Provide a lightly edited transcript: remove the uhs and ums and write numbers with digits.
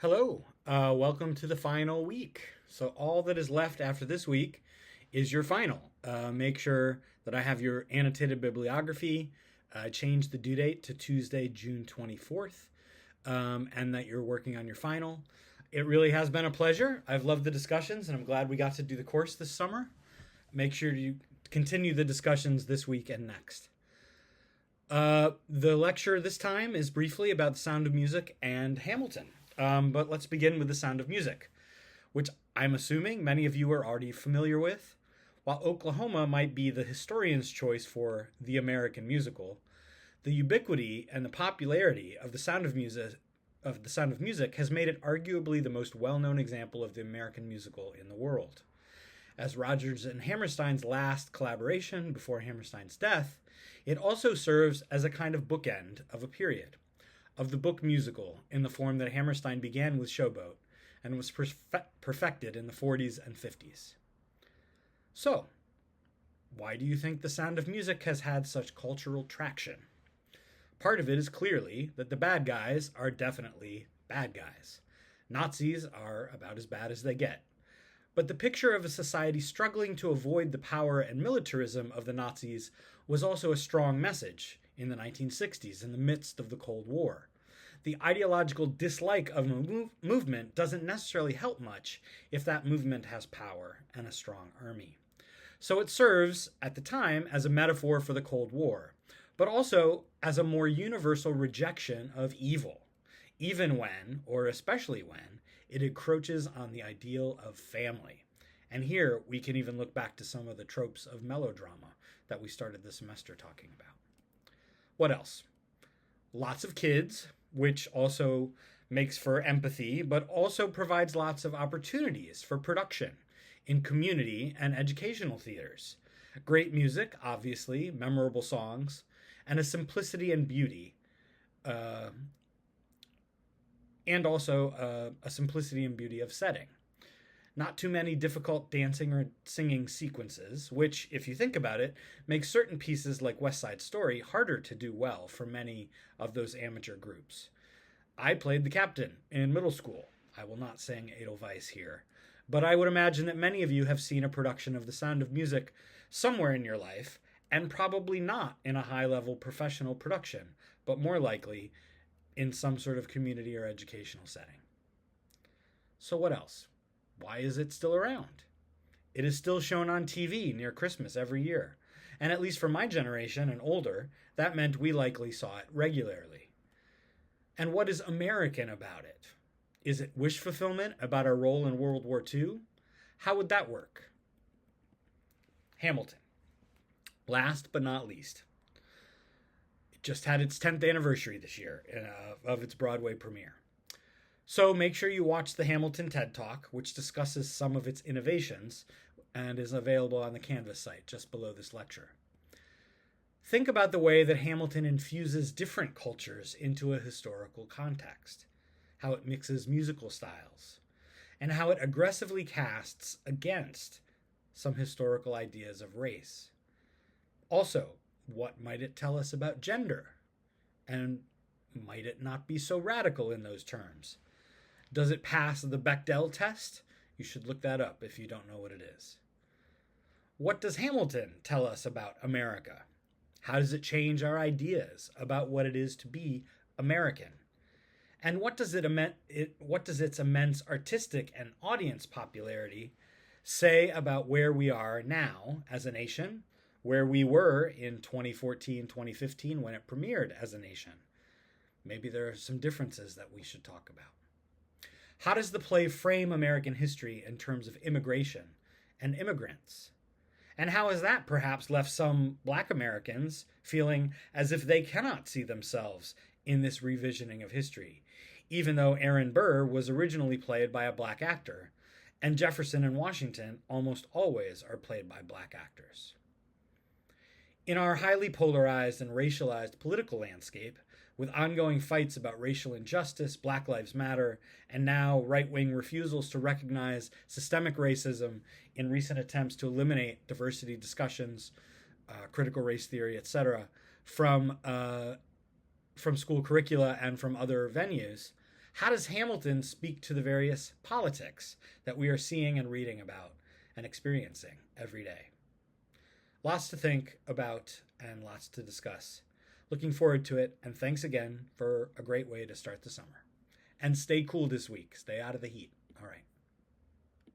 Hello, welcome to the final week. So, all that is left after this week is your final. Make sure that I have your annotated bibliography. Change the due date to Tuesday, June 24th, and that you're working on your final. It really has been a pleasure. I've loved the discussions, and I'm glad we got to do the course this summer. Make sure you continue the discussions this week and next. The lecture this time is briefly about the sound of music and Hamilton. But let's begin with the sound of music, which I'm assuming many of you are already familiar with. While Oklahoma might be the historian's choice for the American musical, the ubiquity and the popularity of the Sound of Music has made it arguably the most well-known example of the American musical in the world. As Rodgers and Hammerstein's last collaboration before Hammerstein's death, it also serves as a kind of bookend of a period of the book musical in the form that Hammerstein began with Showboat and was perfected in the 40s and 50s. So, why do you think The Sound of Music has had such cultural traction? Part of it is clearly that the bad guys are definitely bad guys. Nazis are about as bad as they get. But the picture of a society struggling to avoid the power and militarism of the Nazis was also a strong message in the 1960s in the midst of the Cold War. The ideological dislike of a movement doesn't necessarily help much if that movement has power and a strong army. So it serves, at the time, as a metaphor for the Cold War, but also as a more universal rejection of evil, even when, or especially when, it encroaches on the ideal of family. And here we can even look back to some of the tropes of melodrama that we started the semester talking about. What else? Lots of kids, which also makes for empathy, but also provides lots of opportunities for production in community and educational theaters. Great music, obviously, memorable songs, and a simplicity and beauty, and also a simplicity and beauty of setting. Not too many difficult dancing or singing sequences, which, if you think about it, makes certain pieces like West Side Story harder to do well for many of those amateur groups. I played the captain in middle school. I will not sing Edelweiss here. But I would imagine that many of you have seen a production of The Sound of Music somewhere in your life, and probably not in a high-level professional production, but more likely in some sort of community or educational setting. So what else? Why is it still around? It is still shown on TV near Christmas every year. And at least for my generation and older, that meant we likely saw it regularly. And what is American about it? Is it wish fulfillment about our role in World War II? How would that work? Hamilton. Last but not least. It just had its 10th anniversary this year of its Broadway premiere. So make sure you watch the Hamilton TED Talk, which discusses some of its innovations and is available on the Canvas site just below this lecture. Think about the way that Hamilton infuses different cultures into a historical context, how it mixes musical styles, and how it aggressively casts against some historical ideas of race. Also, what might it tell us about gender? And might it not be so radical in those terms? Does it pass the Bechdel test? You should look that up if you don't know what it is. What does Hamilton tell us about America? How does it change our ideas about what it is to be American? And what does its immense artistic and audience popularity say about where we are now as a nation, where we were in 2014, 2015 when it premiered as a nation? Maybe there are some differences that we should talk about. How does the play frame American history in terms of immigration and immigrants? And how has that perhaps left some Black Americans feeling as if they cannot see themselves in this revisioning of history, even though Aaron Burr was originally played by a Black actor, and Jefferson and Washington almost always are played by Black actors? In our highly polarized and racialized political landscape, with ongoing fights about racial injustice, Black Lives Matter, and now right-wing refusals to recognize systemic racism in recent attempts to eliminate diversity discussions, critical race theory, etc., from school curricula and from other venues, How does Hamilton speak to the various politics that we are seeing and reading about and experiencing every day? Lots to think about and lots to discuss. Looking forward to it, and thanks again for a great way to start the summer. And stay cool this week. Stay out of the heat. All right.